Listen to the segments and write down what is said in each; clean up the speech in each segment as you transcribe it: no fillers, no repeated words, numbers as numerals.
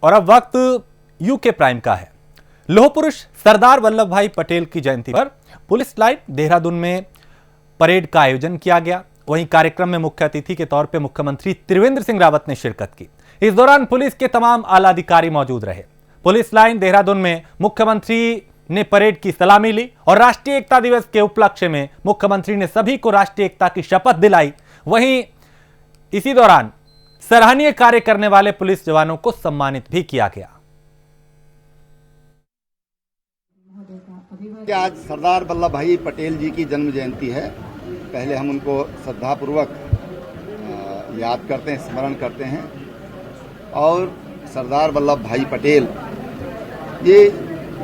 और अब वक्त यूके प्राइम का है। लौह पुरुष सरदार वल्लभ भाई पटेल की जयंती पर पुलिस लाइन देहरादून में परेड का आयोजन किया गया। वहीं कार्यक्रम में मुख्य अतिथि के तौर पर मुख्यमंत्री त्रिवेंद्र सिंह रावत ने शिरकत की। इस दौरान पुलिस के तमाम आला अधिकारी मौजूद रहे। पुलिस लाइन देहरादून में मुख्यमंत्री ने परेड की सलामी ली और राष्ट्रीय एकता दिवस के उपलक्ष्य में मुख्यमंत्री ने सभी को राष्ट्रीय एकता की शपथ दिलाई। वहीं इसी दौरान सराहनीय कार्य करने वाले पुलिस जवानों को सम्मानित भी किया गया। आज सरदार वल्लभ भाई पटेल जी की जन्म जयंती है। पहले हम उनको श्रद्धापूर्वक याद करते हैं, स्मरण करते हैं। और सरदार वल्लभ भाई पटेल ये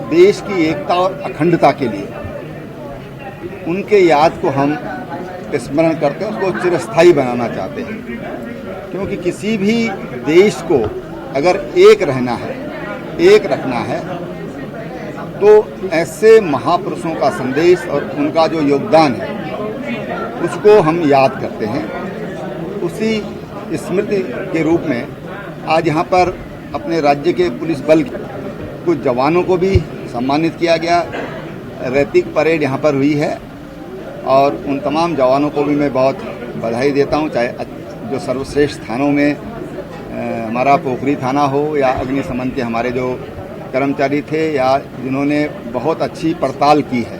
देश की एकता और अखंडता के लिए उनके याद को हम स्मरण करते हैं, उसको चिरस्थायी बनाना चाहते हैं। क्योंकि किसी भी देश को अगर एक रहना है, एक रखना है, तो ऐसे महापुरुषों का संदेश और उनका जो योगदान है उसको हम याद करते हैं। उसी स्मृति के रूप में आज यहाँ पर अपने राज्य के पुलिस बल कुछ जवानों को भी सम्मानित किया गया। रैतिक परेड यहाँ पर हुई है और उन तमाम जवानों को भी मैं बहुत बधाई देता हूँ, चाहे जो सर्वश्रेष्ठ थानों में हमारा पोखरी थाना हो या अग्निशमन के हमारे जो कर्मचारी थे या जिन्होंने बहुत अच्छी पड़ताल की है,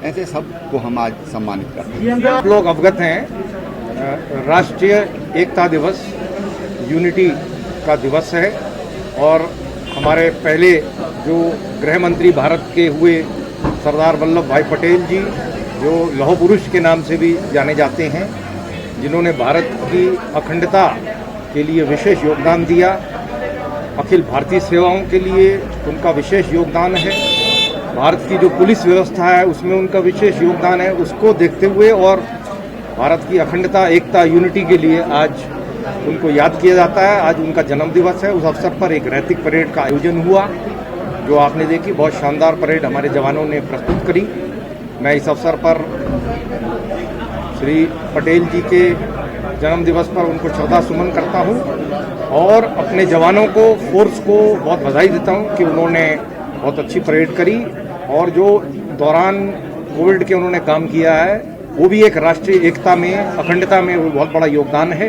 ऐसे सबको हम आज सम्मानित करते हैं। आप लोग अवगत हैं, राष्ट्रीय एकता दिवस यूनिटी का दिवस है और हमारे पहले जो गृह मंत्री भारत के हुए सरदार वल्लभ भाई पटेल जी, जो लौह पुरुष के नाम से भी जाने जाते हैं, जिन्होंने भारत की अखंडता के लिए विशेष योगदान दिया, अखिल भारतीय सेवाओं के लिए उनका विशेष योगदान है, भारत की जो पुलिस व्यवस्था है उसमें उनका विशेष योगदान है। उसको देखते हुए और भारत की अखंडता, एकता, यूनिटी के लिए आज उनको याद किया जाता है। आज उनका जन्म दिवस है। उस अवसर पर एक रैतिक परेड का आयोजन हुआ जो आपने देखी। बहुत शानदार परेड हमारे जवानों ने प्रस्तुत करी। मैं इस अवसर पर श्री पटेल जी के जन्म दिवस पर उनको श्रद्धा सुमन करता हूं और अपने जवानों को, फोर्स को बहुत बधाई देता हूं कि उन्होंने बहुत अच्छी परेड करी और जो दौरान कोविड के उन्होंने काम किया है वो भी एक राष्ट्रीय एकता में, अखंडता में वो बहुत बड़ा योगदान है।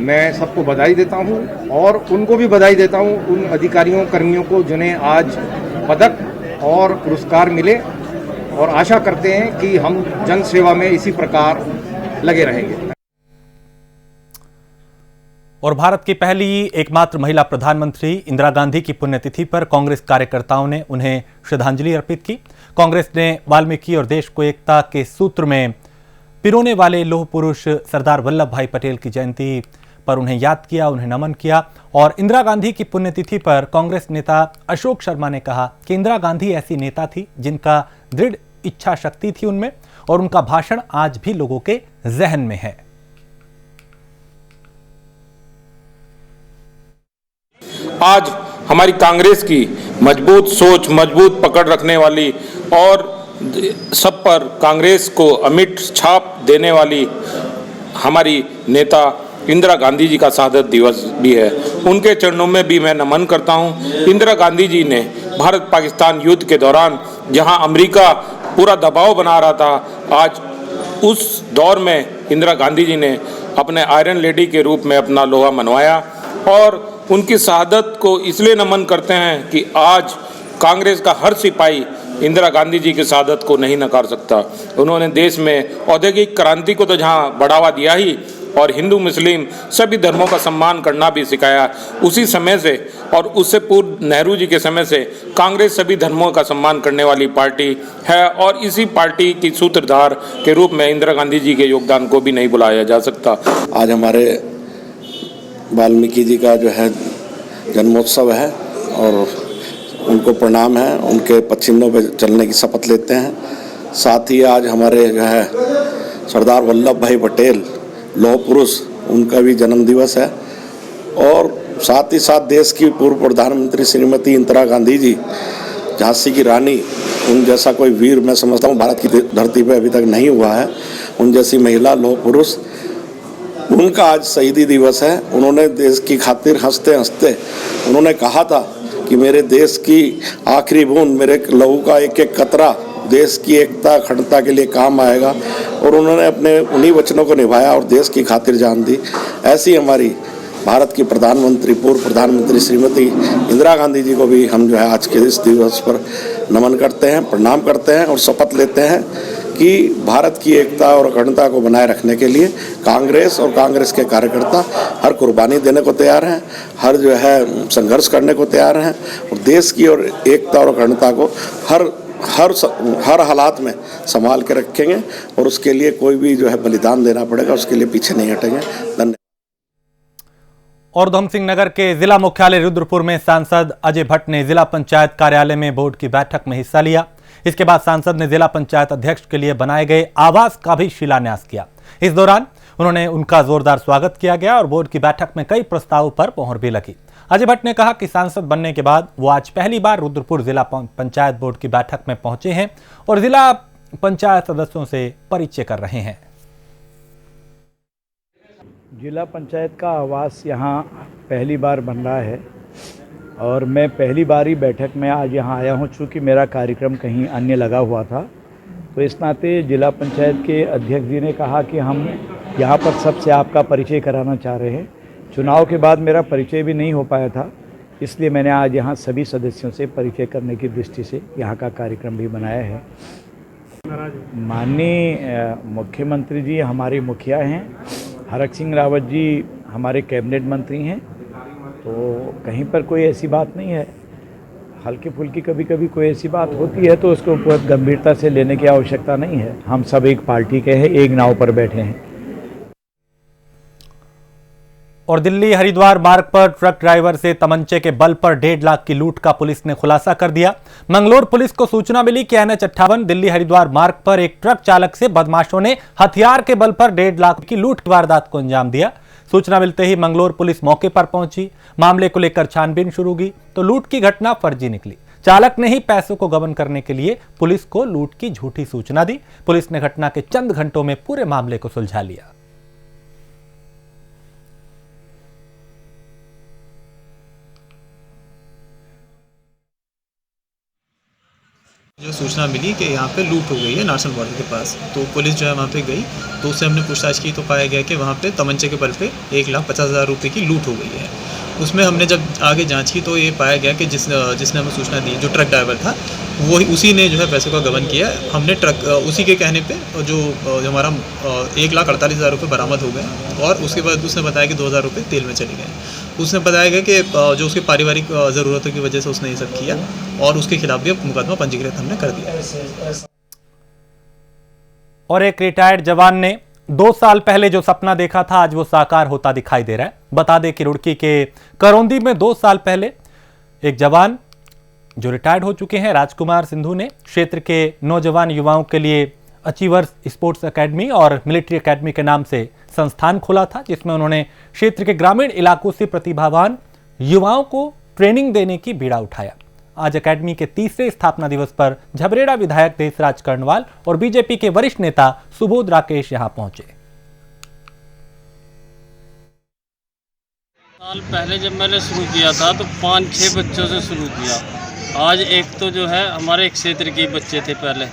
मैं सबको बधाई देता हूं और उनको भी बधाई देता हूं, उन अधिकारियों, कर्मियों को जिन्हें आज पदक और पुरस्कार मिले, और आशा करते हैं कि हम जन सेवा में इसी प्रकार लगे रहेंगे। और भारत की पहली एकमात्र महिला प्रधानमंत्री इंदिरा गांधी की पुण्यतिथि पर कांग्रेस कार्यकर्ताओं ने उन्हें श्रद्धांजलि अर्पित की। कांग्रेस ने वाल्मीकि और देश को एकता के सूत्र में पिरोने वाले लौह पुरुष सरदार वल्लभ भाई पटेल की जयंती पर उन्हें याद किया, उन्हें नमन किया। और इंदिरा गांधी की पुण्यतिथि पर कांग्रेस नेता अशोक शर्मा ने कहा कि इंदिरा गांधी ऐसी नेता थी जिनका दृढ़ इच्छा शक्ति थी उनमें, और उनका भाषण आज भी लोगों के जहन में है। आज हमारी कांग्रेस की मजबूत सोच, मजबूत पकड़ रखने वाली और सब पर कांग्रेस को अमिट छाप देने वाली हमारी नेता इंदिरा गांधी जी का शहादत दिवस भी है। उनके चरणों में भी मैं नमन करता हूं। इंदिरा गांधी जी ने भारत पाकिस्तान युद्ध के दौरान जहां अमेरिका पूरा दबाव बना रहा था, आज उस दौर में इंदिरा गांधी जी ने अपने आयरन लेडी के रूप में अपना लोहा मनवाया और उनकी शहादत को इसलिए नमन करते हैं कि आज कांग्रेस का हर सिपाही इंदिरा गांधी जी की शहादत को नहीं नकार सकता। उन्होंने देश में औद्योगिक क्रांति को तो जहां बढ़ावा दिया ही, और हिंदू मुस्लिम सभी धर्मों का सम्मान करना भी सिखाया। उसी समय से और उससे पूर्व नेहरू जी के समय से कांग्रेस सभी धर्मों का सम्मान करने वाली पार्टी है और इसी पार्टी की सूत्रधार के रूप में इंदिरा गांधी जी के योगदान को भी नहीं भुलाया जा सकता। आज हमारे वाल्मीकि जी का जो है जन्मोत्सव है और उनको प्रणाम है, उनके पदचिन्हों पर चलने की शपथ लेते हैं। साथ ही आज हमारे जो है सरदार वल्लभ भाई पटेल लौह पुरुष, उनका भी जन्म दिवस है। और साथ ही साथ देश की पूर्व प्रधानमंत्री श्रीमती इंदिरा गांधी जी, झांसी की रानी, उन जैसा कोई वीर मैं समझता हूँ भारत की धरती पर अभी तक नहीं हुआ है। उन जैसी महिला लौह पुरुष उनका आज शहीदी दिवस है। उन्होंने देश की खातिर हंसते हंसते उन्होंने कहा था कि मेरे देश की आखिरी बूंद, मेरे लहू का एक एक कतरा देश की एकता अखंडता के लिए काम आएगा, और उन्होंने अपने उन्हीं वचनों को निभाया और देश की खातिर जान दी। ऐसी हमारी भारत की प्रधानमंत्री, पूर्व प्रधानमंत्री श्रीमती इंदिरा गांधी जी को भी हम आज के इस दिवस पर नमन करते हैं, प्रणाम करते हैं और शपथ लेते हैं कि भारत की एकता और अखंडता को बनाए रखने के लिए कांग्रेस और कांग्रेस के कार्यकर्ता हर कुर्बानी देने को तैयार हैं, हर संघर्ष करने को तैयार हैं, और देश की और एकता और अखंडता को हर हालात में संभाल के रखेंगे, और उसके लिए कोई भी बलिदान देना पड़ेगा, उसके लिए पीछे नहीं हटेंगे। धन्यवाद। और उधम सिंह नगर के जिला मुख्यालय रुद्रपुर में सांसद अजय भट्ट ने जिला पंचायत कार्यालय में बोर्ड की बैठक में हिस्सा लिया। इसके बाद सांसद ने जिला पंचायत अध्यक्ष के लिए बनाए गए आवास का भी शिलान्यास किया। इस दौरान उनका जोरदार स्वागत किया गया और बोर्ड की बैठक में कई प्रस्तावों पर मोहर भी लगी। अजय भट्ट ने कहा कि सांसद बनने के बाद वो आज पहली बार रुद्रपुर जिला पंचायत बोर्ड की बैठक में पहुंचे हैं और जिला पंचायत सदस्यों से परिचय कर रहे हैं। जिला पंचायत का आवास यहाँ पहली बार बन रहा है और मैं पहली बार ही बैठक में आज यहाँ आया हूँ। चूँकि मेरा कार्यक्रम कहीं अन्य लगा हुआ था, तो इस नाते जिला पंचायत के अध्यक्ष जी ने कहा कि हम यहाँ पर सबसे आपका परिचय कराना चाह रहे हैं। चुनाव के बाद मेरा परिचय भी नहीं हो पाया था, इसलिए मैंने आज यहाँ सभी सदस्यों से परिचय करने की दृष्टि से यहाँ का कार्यक्रम भी बनाया है। माननीय मुख्यमंत्री जी हमारे मुखिया हैं, हरक सिंह रावत जी हमारे कैबिनेट मंत्री हैं, तो कहीं पर कोई ऐसी बात नहीं है। हल्की फुल्की कभी कभी कोई ऐसी बात होती है तो उसको बहुत गंभीरता से लेने की आवश्यकता नहीं है। हम सब एक पार्टी के हैं, एक नाव पर बैठे हैं। और दिल्ली हरिद्वार मार्ग पर ट्रक ड्राइवर से तमंचे के बल पर 1.5 लाख की लूट का पुलिस ने खुलासा कर दिया। मंगलोर पुलिस को सूचना मिली कि NH58 दिल्ली हरिद्वार मार्ग पर एक ट्रक चालक से बदमाशों ने हथियार के बल पर 1.5 लाख की लूट की वारदात को अंजाम दिया। सूचना मिलते ही मंगलोर पुलिस मौके पर पहुंची। मामले को लेकर छानबीन शुरू की तो लूट की घटना फर्जी निकली। चालक ने ही पैसों को गबन करने के लिए पुलिस को लूट की झूठी सूचना दी। पुलिस ने घटना के चंद घंटों में पूरे मामले को सुलझा लिया। जो सूचना मिली कि यहाँ पे लूट हो गई है नार्सन बॉर्डर के पास, तो पुलिस जो है वहाँ पे गई, तो उससे हमने पूछताछ की तो पाया गया कि वहाँ पे तमंचे के बल पे 1,50,000 रुपये की लूट हो गई है। उसमें हमने जब आगे जांच की तो ये पाया गया कि जिसने हमें सूचना दी, जो ट्रक ड्राइवर था, वो उसी ने जो है पैसों का गबन किया। हमने ट्रक उसी के कहने पे जो हमारा 1,48,000 रुपये बरामद हो गए, और उसके बाद उसने बताया कि 2,000 रुपये तेल में चले गए। उसने बताया गया कि जो उसकी पारिवारिक ज़रूरतों की वजह से उसने ये सब किया, और उसके खिलाफ भी मुकदमा पंजीकृत हमने कर दिया। और एक रिटायर्ड जवान ने 2 साल पहले जो सपना देखा था, आज वो साकार होता दिखाई दे रहा है। बता दें कि रुड़की के करौंदी में 2 साल पहले एक जवान जो रिटायर्ड हो चुके हैं, राजकुमार सिंधु ने क्षेत्र के नौजवान युवाओं के लिए अचीवर्स स्पोर्ट्स एकेडमी और मिलिट्री एकेडमी के नाम से संस्थान खोला था, जिसमें उन्होंने क्षेत्र के ग्रामीण इलाकों से प्रतिभावान युवाओं को ट्रेनिंग देने की बीड़ा उठाया। आज एकेडमी के 3रे स्थापना दिवस पर झबरेड़ा विधायक देसराज कर्णवाल और बीजेपी के वरिष्ठ नेता सुबोध राकेश यहां पहुंचे। साल पहले जब मैंने शुरू किया था तो 5-6 बच्चों से शुरू किया। आज एक तो जो है हमारे क्षेत्र के बच्चे थे पहले।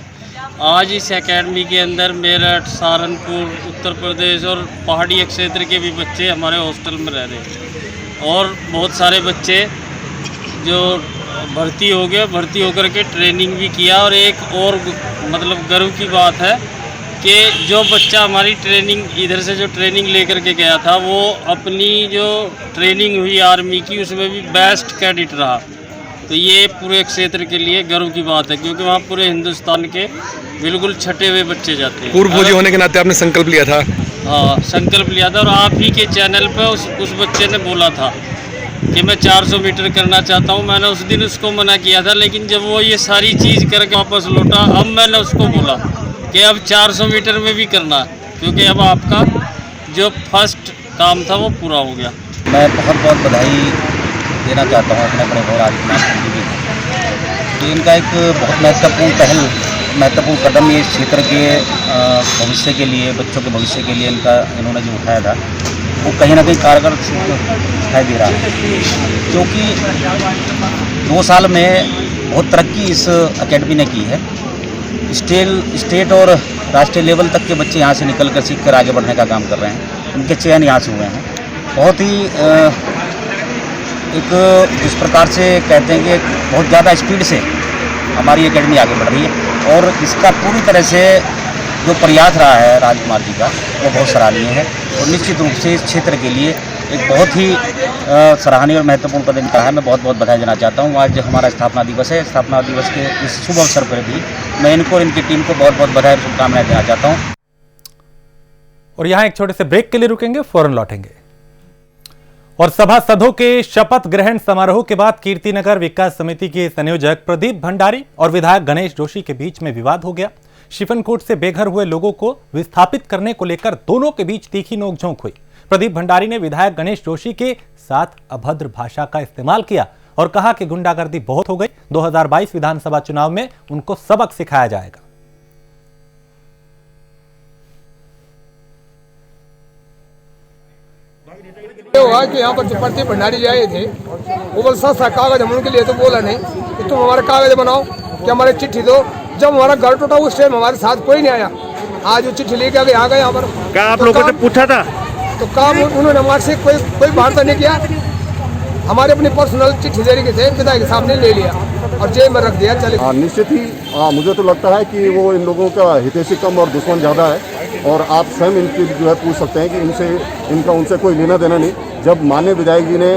आज इस एकेडमी के अंदर मेरठ, सहारनपुर, उत्तर प्रदेश और पहाड़ी क्षेत्र के भी बच्चे हमारे हॉस्टल में रह रहे हैं, और बहुत सारे बच्चे जो भर्ती हो गए, भर्ती होकर के ट्रेनिंग भी किया। और एक और मतलब गर्व की बात है कि जो बच्चा हमारी ट्रेनिंग इधर से जो ट्रेनिंग लेकर के गया था, वो अपनी जो ट्रेनिंग हुई आर्मी की, उसमें भी बेस्ट कैडेट रहा। तो ये पूरे क्षेत्र के लिए गर्व की बात है, क्योंकि वहाँ पूरे हिंदुस्तान के बिल्कुल छटे हुए बच्चे जाते हैं। पूर्व फौजी होने के नाते आपने संकल्प लिया था? हाँ, संकल्प लिया था, और आप ही के चैनल पे उस बच्चे ने बोला था कि मैं 400 मीटर करना चाहता हूँ। मैंने उस दिन उसको मना किया था, लेकिन जब वो ये सारी चीज़ करके वापस लौटा, अब मैंने उसको बोला कि अब 400 मीटर में भी करना है, क्योंकि अब आपका जो फर्स्ट काम था वो पूरा हो गया। मैं बहुत बहुत बधाई देना चाहता हूँ अपने बड़े भाई राजकुमार सिंधु जी को। तो इनका एक बहुत महत्वपूर्ण कदम ये क्षेत्र के भविष्य के लिए, बच्चों के भविष्य के लिए इन्होंने जो उठाया था, वो कहीं ना कहीं कारगर दिखाई दे रहा है, क्योंकि 2 साल में बहुत तरक्की इस एकेडमी ने की है। स्टेट और राष्ट्रीय लेवल तक के बच्चे यहाँ से निकल कर सीख कर आगे बढ़ने का काम कर रहे हैं। उनके चयन यहाँ से हुए हैं। बहुत ही एक इस प्रकार से कहते हैं कि बहुत ज़्यादा स्पीड से हमारी एकेडमी आगे बढ़ रही है, और इसका पूरी तरह से जो प्रयास रहा है राजकुमार जी का, वो बहुत सराहनीय है और निश्चित रूप से इस क्षेत्र के लिए एक बहुत ही सराहनीय और महत्वपूर्ण कदम का है। मैं बहुत बहुत बधाई देना चाहता हूँ। आज हमारा स्थापना दिवस है। स्थापना दिवस के इस शुभ अवसर पर भी मैं इनको और इनकी टीम को बहुत बहुत बधाई और शुभकामनाएं देना चाहता हूँ। और यहाँ एक छोटे से ब्रेक के लिए रुकेंगे, फौरन लौटेंगे। और सभासदों के शपथ ग्रहण समारोह के बाद कीर्तिनगर विकास समिति के संयोजक प्रदीप भंडारी और विधायक गणेश जोशी के बीच में विवाद हो गया। शिफनकोट से बेघर हुए लोगों को विस्थापित करने को लेकर दोनों के बीच तीखी नोकझोंक हुई। प्रदीप भंडारी ने विधायक गणेश जोशी के साथ अभद्र भाषा का इस्तेमाल किया और कहा कि गुंडागर्दी बहुत हो गई। 2022 विधानसभा चुनाव में उनको सबक सिखाया जाएगा। हुआ कि यहाँ पर जो प्रदीप भंडारी जी आए थे, वो बोल सा कागज हम उनके लिए तो बोला नहीं कि तुम हमारे कागज बनाओ, कि हमारे चिट्ठी दो। जब हमारा घर टूटा उस टाइम हमारे साथ कोई नहीं आया। आज वो चिट्ठी लेके आ गए यहाँ पर। क्या आप लोगों से पूछा था? तो काम उन्होंने हमारे से कोई वार्ता नहीं किया। हमारे अपनी पर्सनल चिट्ठी देने के थे, विधायक साहब ने ले लिया और जेल में रख दिया। चले निश्चित ही मुझे तो लगता है कि वो इन लोगों का हितैषी कम और दुश्मन ज़्यादा है, और आप स्वयं इनकी जो है पूछ सकते हैं कि इनका उनसे कोई लेना देना नहीं। जब माननीय विधायक जी ने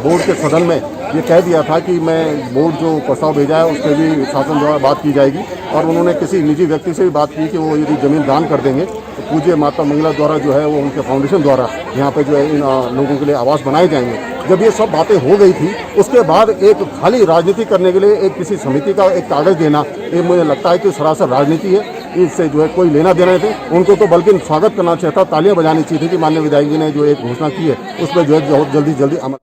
बोर्ड के सदन में ये कह दिया था कि मैं बोर्ड जो प्रस्ताव भेजा है उस पर भी शासन द्वारा बात की जाएगी, और उन्होंने किसी निजी व्यक्ति से भी बात की कि वो यदि जमीन दान कर देंगे तो पूज्य माता मंगला द्वारा जो है वो उनके फाउंडेशन द्वारा यहाँ पे जो है इन लोगों के लिए आवास बनाए जाएंगे। जब ये सब बातें हो गई थी, उसके बाद एक खाली राजनीति करने के लिए एक किसी समिति का एक कागज देना, ये मुझे लगता है कि सरासर राजनीति है। इससे जो है कोई लेना देना नहीं थे। उनको तो बल्कि स्वागत करना चाहिए था, तालियां बजानी चाहिए थी कि माननीय विधायक जी ने जो एक घोषणा की है उस पर जो है बहुत जल्दी अमल।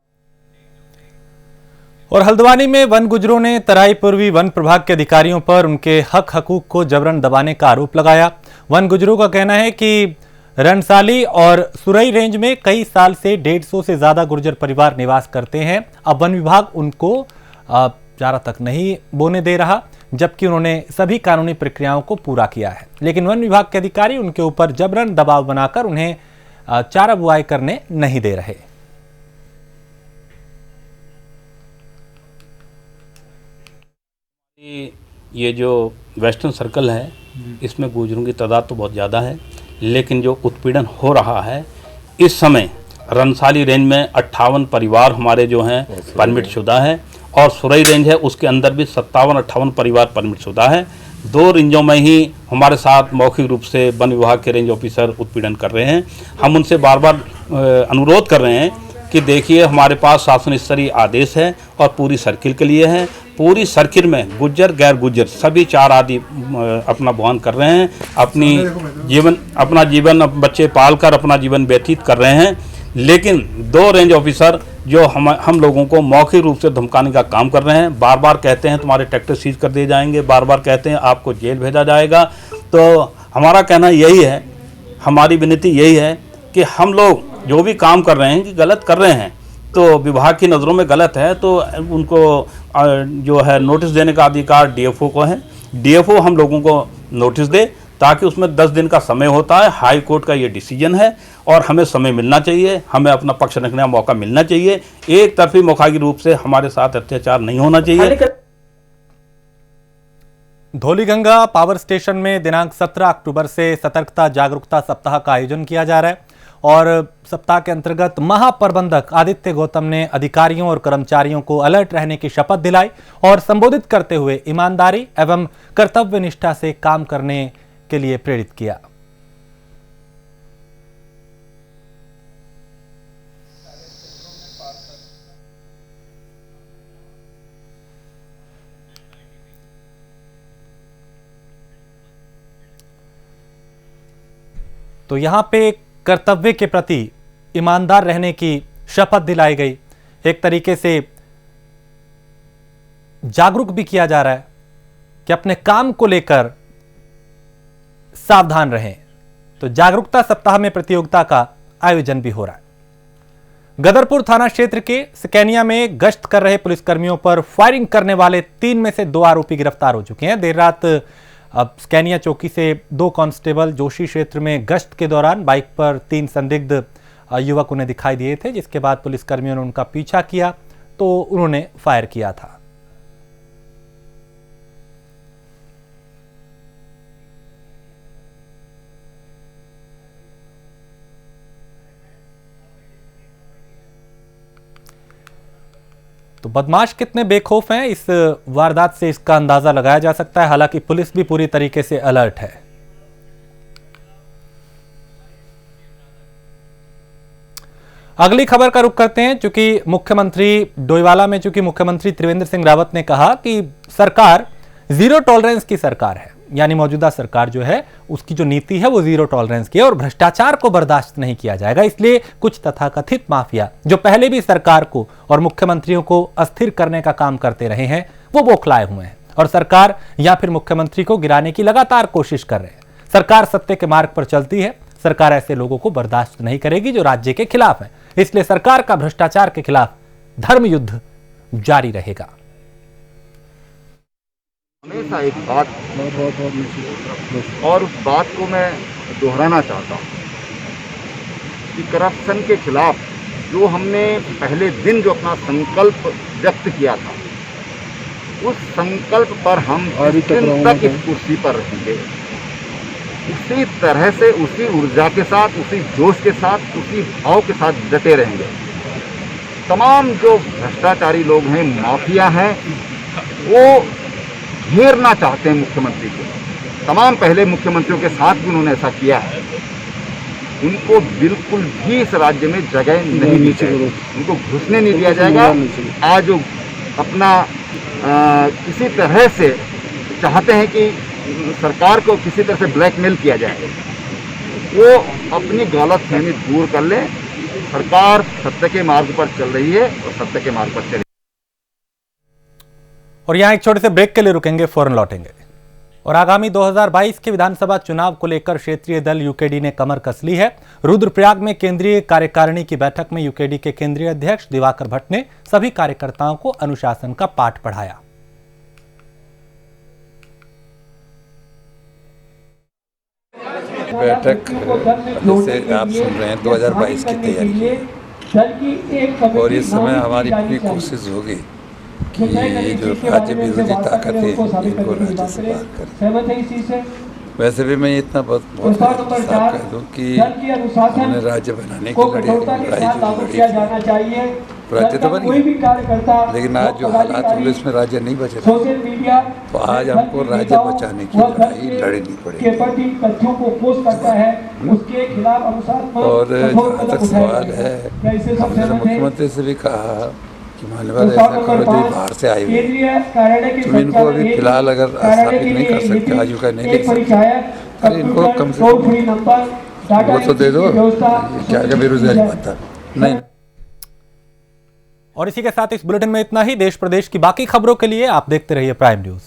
और हल्द्वानी में वन गुजरों ने तराई पूर्वी वन प्रभाग के अधिकारियों पर उनके हक हकूक को जबरन दबाने का आरोप लगाया। वन गुजरों का कहना है कि रणसाली और सुरई रेंज में कई साल से 150 से ज्यादा गुर्जर परिवार निवास करते हैं। अब वन विभाग उनको चारा तक नहीं बोने दे रहा, जबकि उन्होंने सभी कानूनी प्रक्रियाओं को पूरा किया है। लेकिन वन विभाग के अधिकारी उनके ऊपर जबरन दबाव बनाकर उन्हें चारा बुआई करने नहीं दे रहे। ये जो वेस्टर्न सर्कल है, इसमें गुजरों की तादाद तो बहुत ज़्यादा है, लेकिन जो उत्पीड़न हो रहा है इस समय रनसाली रेंज में 58 परिवार हमारे जो हैं परमिट शुदा है, और सुरई रेंज है उसके अंदर भी 57-58 परिवार परमिट शुदा है। 2 रेंजों में ही हमारे साथ मौखिक रूप से वन विभाग के रेंज ऑफिसर उत्पीड़न कर रहे हैं। हम उनसे बार बार अनुरोध कर रहे हैं कि देखिए, हमारे पास शासन स्तरीय आदेश है और पूरी सर्किल के लिए है। पूरी सर्किल में गुज्जर गैर गुज्जर सभी 4 आदि अपना बहन कर रहे हैं, अपना जीवन बच्चे पाल कर अपना जीवन व्यतीत कर रहे हैं। लेकिन 2 रेंज ऑफिसर जो हम लोगों को मौखिक रूप से धमकाने का काम कर रहे हैं, बार बार कहते हैं तुम्हारे ट्रैक्टर सीज कर दिए जाएंगे, बार बार कहते हैं आपको जेल भेजा जाएगा। तो हमारा कहना यही है, हमारी विनती यही है कि हम लोग जो भी काम कर रहे हैं कि गलत कर रहे हैं, तो विभाग की नज़रों में गलत है तो उनको जो है नोटिस देने का अधिकार डीएफओ को है। डीएफओ हम लोगों को नोटिस दे, ताकि उसमें 10 दिन का समय होता है। हाई कोर्ट का ये डिसीजन है और हमें समय मिलना चाहिए, हमें अपना पक्ष रखने का मौका मिलना चाहिए। एक तरफी मौखाई रूप से हमारे साथ अत्याचार नहीं होना चाहिए। धौलीगंगा पावर स्टेशन में दिनांक 17 अक्टूबर से सतर्कता जागरूकता सप्ताह का आयोजन किया जा रहा है, और सप्ताह के अंतर्गत महाप्रबंधक आदित्य गौतम ने अधिकारियों और कर्मचारियों को अलर्ट रहने की शपथ दिलाई और संबोधित करते हुए ईमानदारी एवं कर्तव्य निष्ठा से काम करने के लिए प्रेरित किया। तो यहां पे कर्तव्य के प्रति ईमानदार रहने की शपथ दिलाई गई। एक तरीके से जागरूक भी किया जा रहा है कि अपने काम को लेकर सावधान रहें। तो जागरूकता सप्ताह में प्रतियोगिता का आयोजन भी हो रहा है। गदरपुर थाना क्षेत्र के स्कैनिया में गश्त कर रहे पुलिसकर्मियों पर फायरिंग करने वाले 3 में से 2 आरोपी गिरफ्तार हो चुके हैं। देर रात अब स्कैनिया चौकी से 2 कांस्टेबल जोशी क्षेत्र में गश्त के दौरान बाइक पर 3 संदिग्ध युवक उन्हें दिखाई दिए थे, जिसके बाद पुलिसकर्मियों ने उनका पीछा किया तो उन्होंने फायर किया था। तो बदमाश कितने बेखौफ हैं, इस वारदात से इसका अंदाजा लगाया जा सकता है। हालांकि पुलिस भी पूरी तरीके से अलर्ट है। अगली खबर का रुख करते हैं। चूंकि मुख्यमंत्री डोईवाला में मुख्यमंत्री त्रिवेंद्र सिंह रावत ने कहा कि सरकार जीरो टॉलरेंस की सरकार है, यानी मौजूदा सरकार जो है उसकी जो नीति है वो जीरो टॉलरेंस की है और भ्रष्टाचार को बर्दाश्त नहीं किया जाएगा। इसलिए कुछ तथाकथित माफिया जो पहले भी सरकार को और मुख्यमंत्रियों को अस्थिर करने का काम करते रहे हैं वो बौखलाए हुए हैं और सरकार या फिर मुख्यमंत्री को गिराने की लगातार कोशिश कर रहे हैं। सरकार सत्य के मार्ग पर चलती है, सरकार ऐसे लोगों को बर्दाश्त नहीं करेगी जो राज्य के खिलाफ है। इसलिए सरकार का भ्रष्टाचार के खिलाफ धर्म युद्ध जारी रहेगा। हमेशा एक बात और उस बात को मैं दोहराना चाहता हूँ कि करप्शन के खिलाफ जो हमने पहले दिन जो अपना संकल्प व्यक्त किया था, उस संकल्प पर हम दिन तक इस कुर्सी पर रहेंगे। उसी तरह से, उसी ऊर्जा के साथ, उसी जोश के साथ, उसी भाव के साथ डटे रहेंगे। तमाम जो भ्रष्टाचारी लोग हैं, माफिया हैं, वो घेरना चाहते हैं मुख्यमंत्री को। तमाम पहले मुख्यमंत्रियों के साथ भी उन्होंने ऐसा किया है। उनको बिल्कुल भी इस राज्य में जगह नहीं दी जाएगी, उनको घुसने नहीं दिया जाएगा। आज वो अपना किसी तरह से चाहते हैं कि सरकार को किसी तरह से ब्लैकमेल किया जाए, वो अपनी गलतफहमी दूर कर ले। सरकार सत्य के मार्ग पर चल रही है और सत्य के मार्ग पर चले। और यहां एक छोटे से ब्रेक के लिए रुकेंगे, फौरन लौटेंगे। और आगामी 2022 के विधानसभा चुनाव को लेकर क्षेत्रीय दल यूकेडी ने कमर कस ली है। रुद्रप्रयाग में केंद्रीय कार्यकारिणी की बैठक में यूकेडी के केंद्रीय अध्यक्ष दिवाकर भट्ट ने सभी कार्यकर्ताओं को अनुशासन का पाठ पढ़ाया। बैठक जैसे आप सुन रहे हैं 2022 की तैयारी, और इस समय हमारी पूरी कोशिश होगी कि ये जो राज्य विरोधी ताकत है इनको राज्य से बाहर करें। वैसे भी मैं इतना बहुत साफ कह दूँ कि हमने राज्य बनाने की लड़ाई राज्य तो बनी, लेकिन आज जो हालात हुए इसमें राज्य नहीं बचे, तो आज हमको राज्य बचाने की लड़ाई लड़नी पड़ेगी। और जहाँ तक सवाल है, हमने मुख्यमंत्री से भी कहा कि मान्यवर ऐसा करो जो बाहर से आए हुए, तुम इनको अभी फिलहाल अगर स्थापित नहीं कर सकते, आयु का नहीं ले सकते, अरे इनको कम से कम वो तो दे दो, क्या क्या बेरोजगारी बनता नहीं। और इसी के साथ इस बुलेटिन में इतना ही। देश प्रदेश की बाकी खबरों के लिए आप देखते रहिए प्राइम न्यूज।